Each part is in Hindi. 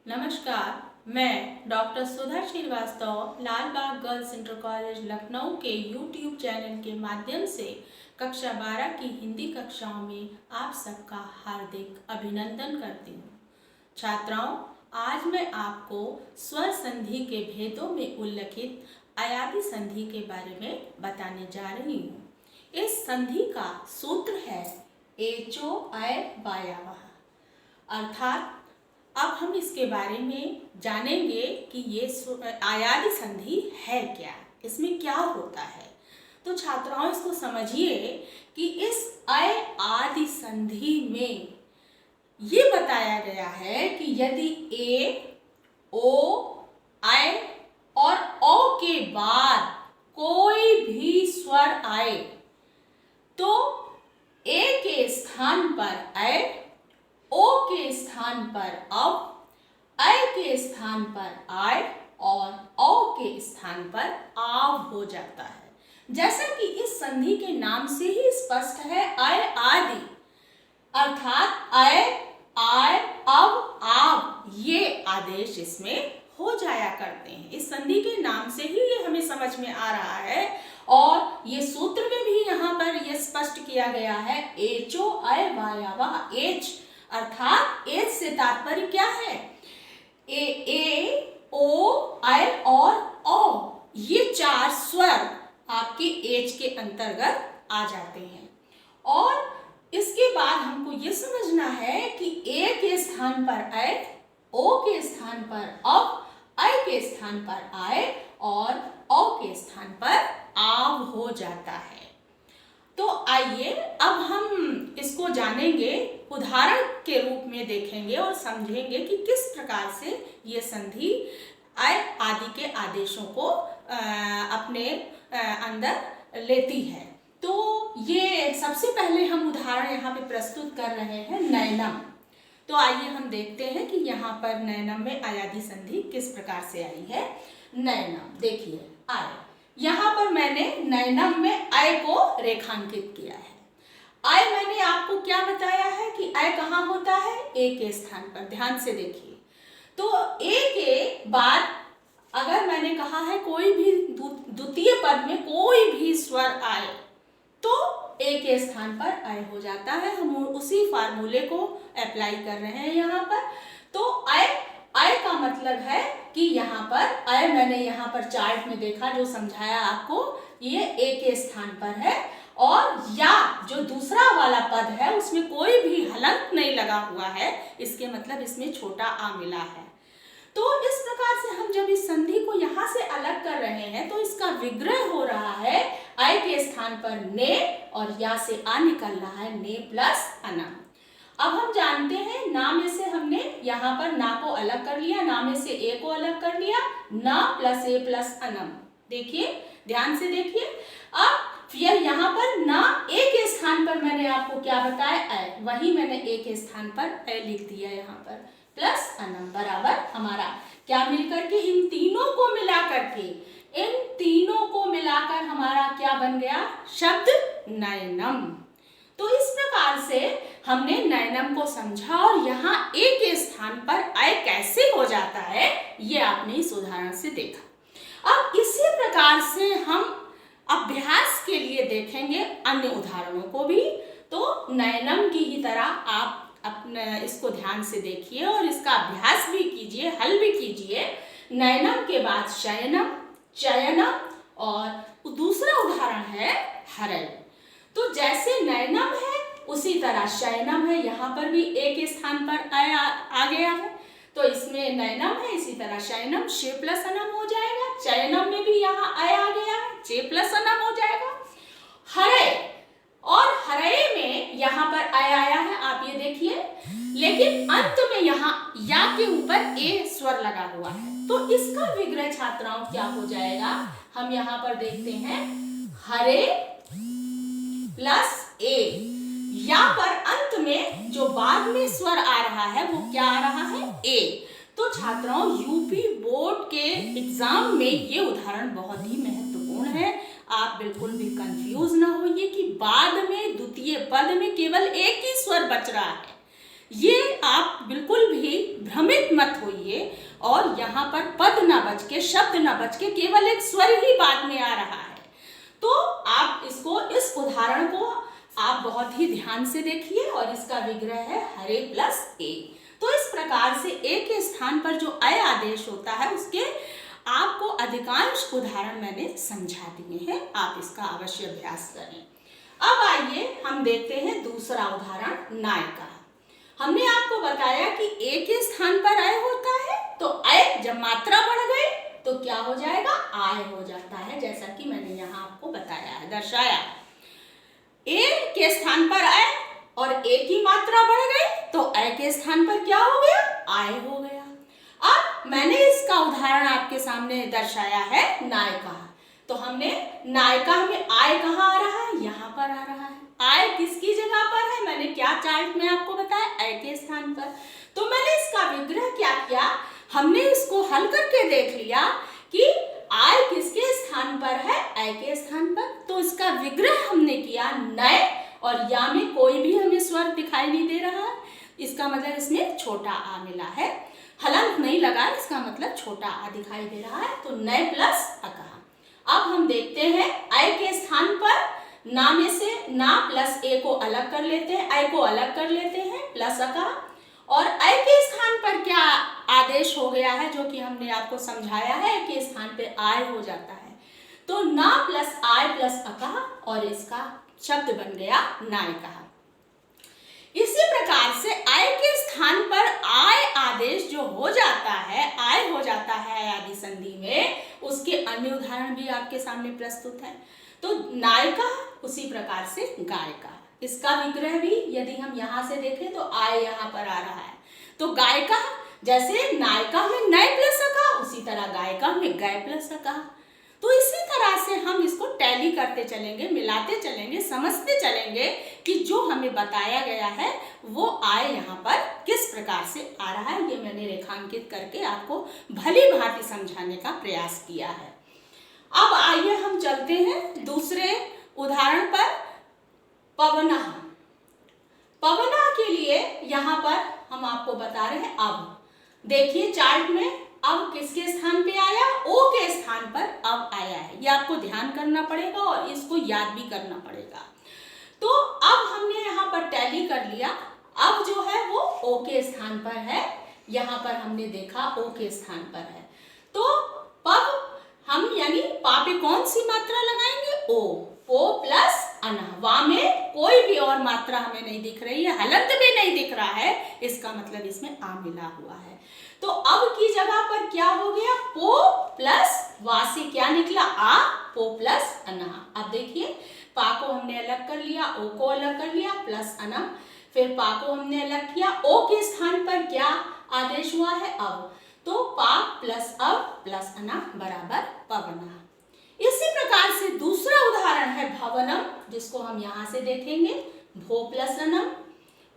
नमस्कार, मैं डॉक्टर सुधा श्रीवास्तव लाल बाग गर्ल्स इंटर कॉलेज लखनऊ के यूट्यूब चैनल के माध्यम से कक्षा 12 की हिंदी कक्षाओं में आप सबका हार्दिक अभिनंदन करती हूँ। छात्राओं, आज मैं आपको स्वर संधि के भेदों में उल्लिखित अयादी संधि के बारे में बताने जा रही हूँ। इस संधि का सूत्र है एचो अय वायावह, अर्थात अब हम इसके बारे में जानेंगे कि ये अयादी संधि है क्या, इसमें क्या होता है। तो छात्राओं, इसको समझिए कि इस अय आदि संधि में ये बताया गया है कि यदि ए, ओ, ऐ और औ के बाद कोई भी स्वर आए तो ए के स्थान पर ऐ, ओ के स्थान पर अब, ऐ के स्थान पर आय और औ के स्थान पर आव हो जाता है। जैसा कि इस संधि के नाम से ही स्पष्ट है, अय आदि अर्थात अय, आय, अब, आव ये आदेश इसमें हो जाया करते हैं। इस संधि के नाम से ही ये हमें समझ में आ रहा है और ये सूत्र में भी यहाँ पर ये स्पष्ट किया गया है, एचो अय वायावह। एच अर्थात एच से तात्पर्य क्या है, ए, ओ, ऐ और औ ये चार स्वर आपके एच के अंतर्गत आ जाते हैं। और इसके बाद हमको ये समझना है कि ए के स्थान पर ऐ, ओ के स्थान पर अब, ऐ के स्थान पर आय और औ के स्थान पर आव हो जाता है। तो आइए अब हम इसको जानेंगे, उदाहरण के रूप में देखेंगे और समझेंगे कि किस प्रकार से ये संधि अय आदि के आदेशों को अपने अंदर लेती है। तो ये सबसे पहले हम उदाहरण यहाँ पे प्रस्तुत कर रहे हैं नैनम। तो आइए हम देखते हैं कि यहाँ पर नैनम में अयादी संधि किस प्रकार से आई है। नैनम देखिए, आय, यहाँ पर मैंने नैनम में अय को रेखांकित किया है। अय मैंने आपको क्या बताया है कि अय कहाँ होता है, ए के स्थान पर। ध्यान से देखिए, तो ए के बाद अगर मैंने कहा है कोई भी द्वितीय पद में कोई भी स्वर आए तो ए के स्थान पर अय हो जाता है। हम उसी फार्मूले को अप्लाई कर रहे हैं यहाँ पर। तो अय का मतलब है कि यहाँ पर अय मैंने यहाँ पर चार्ट में देखा, जो समझाया आपको, ये ए के स्थान पर है और या जो दूसरा वाला पद है उसमें कोई भी हलंत नहीं लगा हुआ है, इसके मतलब इसमें छोटा आ मिला है। तो इस प्रकार से हम जब इस संधि को यहाँ से अलग कर रहे हैं तो इसका विग्रह हो रहा है, अय के स्थान पर ने और या से आ निकल रहा है, ने प्लस अनम। अब हम जानते हैं ना में से हमने यहाँ पर ना को अलग कर लिया, ना में से ए को अलग कर लिया, ना प्लस ए प्लस अनम। देखिए, ध्यान से देखिए। अब फिर यहाँ पर ना ए के स्थान पर मैंने आपको क्या बताया, अय, वही मैंने ए के स्थान पर अय लिख दिया यहाँ पर, प्लस अनम बराबर हमारा क्या मिलकर के, इन तीनों को मिलाकर के, इन तीनों को मिलाकर हमारा क्या बन गया, शब्द नैनम। तो इस प्रकार से हमने नैनम को समझा और यहाँ ए के स्थान पर अय कैसे हो जाता है ये आपने इस उदाहरण से देखा। अब इसी प्रकार से हम अभ्यास के लिए देखेंगे अन्य उदाहरणों को भी। तो नैनम की ही तरह आप अपने इसको ध्यान से देखिए और इसका अभ्यास भी कीजिए, हल भी कीजिए। नैनम के बाद शयनम, चयनम और दूसरा उदाहरण है हरय। तो जैसे नैनम है उसी तरह शयनम है, यहाँ पर भी ए के स्थान पर अय आ गया है, तो इसमें नैनम है, इसी तरह शयनम चे प्लस अनम हो जाएगा। चयनम में भी यहाँ अय आ गया है, चे प्लस अनम हो जाएगा। हरय, और हरय में यहाँ पर अय आया है, आप ये देखिए, लेकिन अंत में यहाँ या के ऊपर ए स्वर लगा हुआ है, तो इसका विग्रह छात्राओं क्या हो जाएगा, हम यहाँ पर देखते हैं, हरे प्लस ए, या पर अंत में जो बाद में स्वर आ रहा है वो क्या आ रहा है, ए। तो छात्राओं, यूपी बोर्ड के एग्जाम में ये उदाहरण बहुत ही महत्वपूर्ण है। आप बिल्कुल भी कंफ्यूज ना होइए कि बाद में द्वितीय पद में केवल एक ही स्वर बच रहा है, ये आप बिल्कुल भी भ्रमित मत होइए। और यहाँ पर पद ना बच के, शब्द ना बच के, केवल एक स्वर ही बाद में आ रहा है। तो आप इस उदाहरण को आप बहुत ही ध्यान से देखिए और इसका विग्रह है हरे प्लस ए। तो इस प्रकार से ए के स्थान पर जो अय आदेश होता है उसके आपको अधिकांश उदाहरण मैंने समझा दिए हैं, आप इसका अवश्य अभ्यास करें। अब आइए हम देखते हैं दूसरा उदाहरण नायका। हमने आपको बताया कि ए के स्थान पर अय होता है, तो अय जब मात्रा बढ़ गई तो क्या हो जाएगा, आय हो जाता है, जैसा कि मैंने यहाँ आपको बताया है, दर्शाया। ए के स्थान पर अय और ए की मात्रा बढ़ गई तो अय के स्थान पर क्या हो गया, आय हो गया। अब मैंने इसका उदाहरण आपके सामने दर्शाया है नायका। तो हमने नायका में आय कहाँ आ रहा है, यहाँ पर आ रहा है। आय किसकी जगह पर है, मैंने क्या चार्ट में आपको बताया, अय के स्थान पर। तो मैंने इसका विग्रह क्या किया, हमने इसको हल करके देख लिया कि आय किसके स्थान पर है, अय के स्थान पर। तो इसका विग्रह हमने किया नय, और या में कोई भी हमें स्वर दिखाई नहीं दे रहा है, इसका मतलब इसमें छोटा आ मिला है, हलंत नहीं लगा, इसका मतलब छोटा आ दिखाई दे रहा है। तो नय प्लस अकहा। अब हम देखते हैं अय के स्थान पर ना में से ना प्लस ए को अलग कर लेते हैं, अय को अलग कर लेते हैं, प्लस अकहा। और अय के स्थान पर क्या आदेश हो गया है, जो कि हमने आपको समझाया है, के स्थान पे आय हो जाता है। तो ना प्लस आय प्लस अकहा, और इसका शब्द बन गया नायका। इसी प्रकार से अय के स्थान पर आय आदेश जो हो जाता है, आय हो जाता है आदि संधि में, उसके अन्य उदाहरण भी आपके सामने प्रस्तुत है। तो नायका, उसी प्रकार से गायका। इसका विग्रह भी यदि हम यहाँ से देखें तो आय यहाँ पर आ रहा है। तो गायका, जैसे नायका में नय प्लस अकहा, उसी तरह गायका में गय प्लस अकहा। तो इसी तरह से हम इसको टैली करते चलेंगे, मिलाते चलेंगे, समझते चलेंगे कि जो हमें बताया गया है वो आय यहाँ पर किस प्रकार से आ रहा है। ये मैंने रेखांकित करके आपको भली भांति समझाने का प्रयास किया है। अब आइए हम चलते हैं दूसरे उदाहरण पर, पवना। पवना के लिए यहाँ पर हम आपको बता रहे हैं। अब देखिए चार्ट में अब किसके स्थान पे आया, ओ के स्थान पर अब आया है। ये आपको ध्यान करना पड़ेगा और इसको याद भी करना पड़ेगा। तो अब हमने यहाँ पर टैली कर लिया, अब जो है वो ओ के स्थान पर है, यहाँ पर हमने देखा ओ के स्थान पर है। तो पब हम यानी पा पे कौन सी मात्रा लगाएंगे, ओ, पो प्लस अनह। वा में कोई भी और मात्रा हमें नहीं दिख रही है, हलंत भी नहीं दिख रहा है, इसका मतलब इसमें आ मिला हुआ है। तो अब की जगह पर क्या हो गया, पो प्लस वा से क्या निकला, आ, पो प्लस अनह। अब देखिए पा को हमने अलग कर लिया, ओ को अलग कर लिया, प्लस अनह। फिर पा को हमने अलग किया, ओ के स्थान पर क्या आदेश हुआ है, अब। तो पा प्लस अब प्लस अनह बराबर पवना। इसी प्रकार से दूसरा उदाहरण है भवनम, जिसको हम यहाँ से देखेंगे, भो प्लस अनम।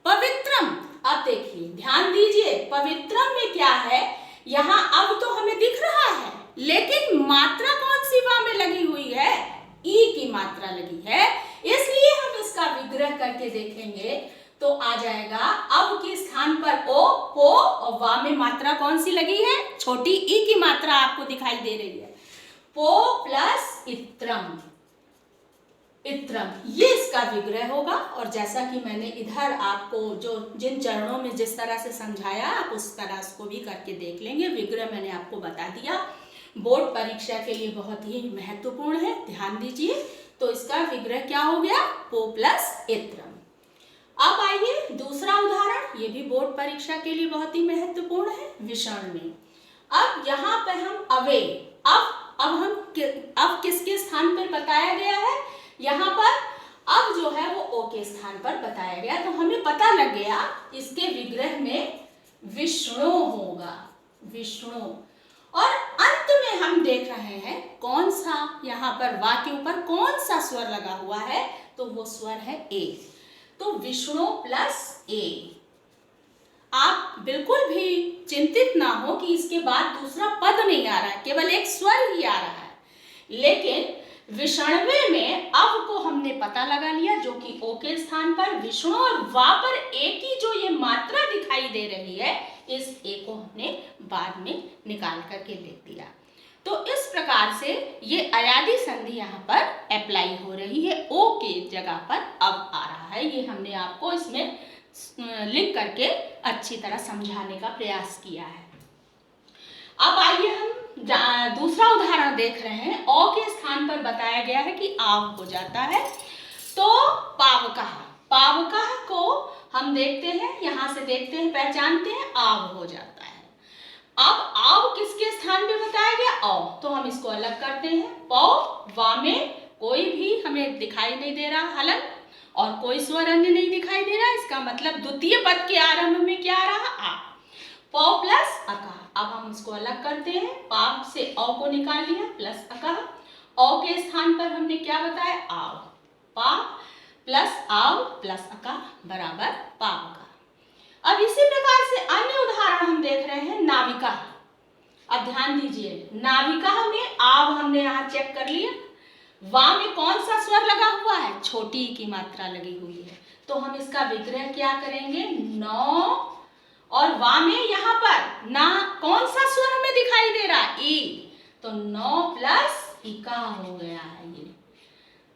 पवित्रम, अब देखिए ध्यान दीजिए, पवित्रम में क्या है, यहाँ अब तो हमें दिख रहा है, लेकिन मात्रा कौन सी वा में लगी हुई है, ई की मात्रा लगी है, इसलिए हम इसका विग्रह करके देखेंगे तो आ जाएगा अब के स्थान पर ओ, पो, और वा में मात्रा कौन सी लगी है, छोटी ई की मात्रा आपको दिखाई दे रही है, पो प्लस इत्रम। इत्रम, ये इसका विग्रह होगा। और जैसा कि मैंने इधर आपको जो जिन चरणों में जिस तरह से समझाया, आप उस तरह उसको भी करके देख लेंगे। विग्रह मैंने आपको बता दिया, बोर्ड परीक्षा के लिए बहुत ही महत्वपूर्ण है, ध्यान दीजिए। तो इसका विग्रह क्या हो गया, पो प्लस इत्रम। अब आइए दूसरा उदाहरण, ये भी बोर्ड परीक्षा के लिए बहुत ही महत्वपूर्ण है, विषण में। अब यहाँ पे हम अवे, अब किसके स्थान पर बताया गया है, यहाँ पर अब जो है वो ओ के स्थान पर बताया गया। तो हमें पता लग गया इसके विग्रह में विष्णु होगा, विष्णु। और अंत में हम देख रहे हैं कौन सा, यहाँ पर वा के ऊपर कौन सा स्वर लगा हुआ है, तो वो स्वर है ए। तो विष्णु प्लस ए। आप बिल्कुल भी चिंतित ना हो कि इसके बाद दूसरा पद नहीं आ रहा है, केवल एक स्वर ही आ रहा है। लेकिन विषणवे में अव को हमने पता लगा लिया जो कि ओ के स्थान पर, विष्णु और वा पर ए की जो ये मात्रा दिखाई दे रही है, इस ए को हमने बाद में निकाल करके लिख दिया। तो इस प्रकार से ये अयादी संधि यहाँ पर अप्लाई हो रही है, ओ के जगह पर अव आ रहा है। ये हमने आपको इसमें लिख करके अच्छी तरह समझाने का प्रयास किया है। अब आइए हम दूसरा उदाहरण देख रहे हैं। औ के स्थान पर बताया गया है कि आव हो जाता है, तो पावकः, पावकः को हम देखते हैं, यहाँ से देखते हैं, पहचानते हैं, आव हो जाता है। अब आव किसके स्थान पे बताया गया? औ, तो हम इसको अलग करते हैं। पौ वा में कोई भी हमें दिखाई नहीं दे रहा हलन और कोई स्वर अन्य नहीं दिखाई दे रहा, इसका मतलब द्वितीय पद के आरंभ में क्या आ रहा? आ। पौ प्लस अका। अब हम इसको अलग करते हैं, पाव से औ को निकाल लिया प्लस अका। औ के स्थान पर हमने क्या बताया? आव। पा प्लस आव प्लस अका बराबर पावका। अब इसी प्रकार से अन्य उदाहरण हम देख रहे हैं। नाविका। अब ध्यान दीजिए, नाविका में आव हमने यहाँ चेक कर लिया, वा में कौन सा स्वर लगा हुआ है? छोटी की मात्रा लगी हुई है, तो हम इसका विग्रह क्या करेंगे? नौ, और वा में यहाँ पर ना कौन सा स्वर हमें दिखाई दे रहा है? ई, तो नौ प्लस इका हो गया है ये।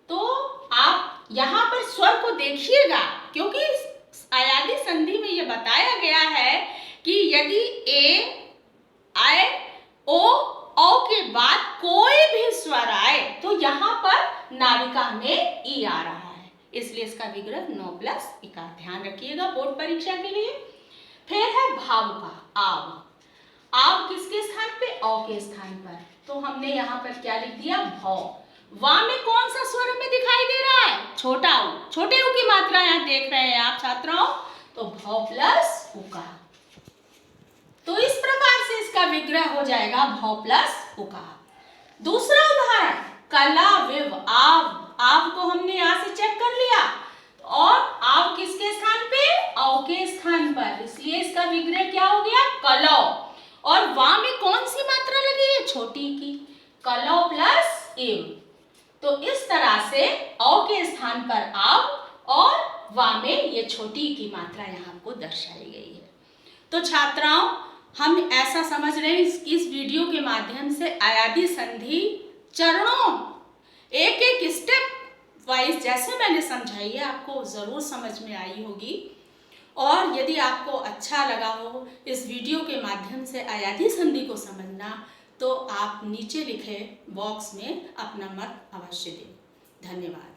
तो आप यहाँ पर स्वर को देखिएगा, क्योंकि अयादी संधि में ये बताया गया है कि यदि ए आए ओ औ के बाद कोई भी स्वर आए तो यहाँ पर नाविका में ई आ रहा है, इसलिए इसका विग्रह नौ प्लस इका। ध्यान रखिएगा बोर्ड परीक्षा के लिए। फिर है भावुका, आव। आव किसके स्थान पे? औ के स्थान पर, तो हमने यहाँ पर क्या लिख दिया? भौ। वा में कौन सा स्वर हमें दिखाई दे रहा है? छोटा ऊ। छोटे ऊ की मात्रा यहाँ देख रहे हैं आप छात्रों, तो भौ प्लस उका। तो इस प्रकार से इसका विग्रह हो जाएगा भौ प्लस उका। दूसरा उदाहरण, कला विव आव। आव को हमने यहाँ से चेक कर लिया, और आव किसके स्थान पे? औ के स्थान पर, इसलिए इसका विग्रह क्या हो गया? कलौ। और वा में कौन सी मात्रा लगी है? छोटी की, कलौ प्लस एव। तो इस तरह से औ के स्थान पर आव और वा में ये छोटी की मात्रा यहाँ आपको दर्शाई गई है। तो छात्राओं, हम ऐसा समझ रहे हैं इस वीडियो के माध्यम से अयादी संधि चरणों, एक एक स्टेप वाइज जैसे मैंने समझाई है आपको ज़रूर समझ में आई होगी। और यदि आपको अच्छा लगा हो इस वीडियो के माध्यम से अयादी संधि को समझना, तो आप नीचे लिखे बॉक्स में अपना मत अवश्य दें। धन्यवाद।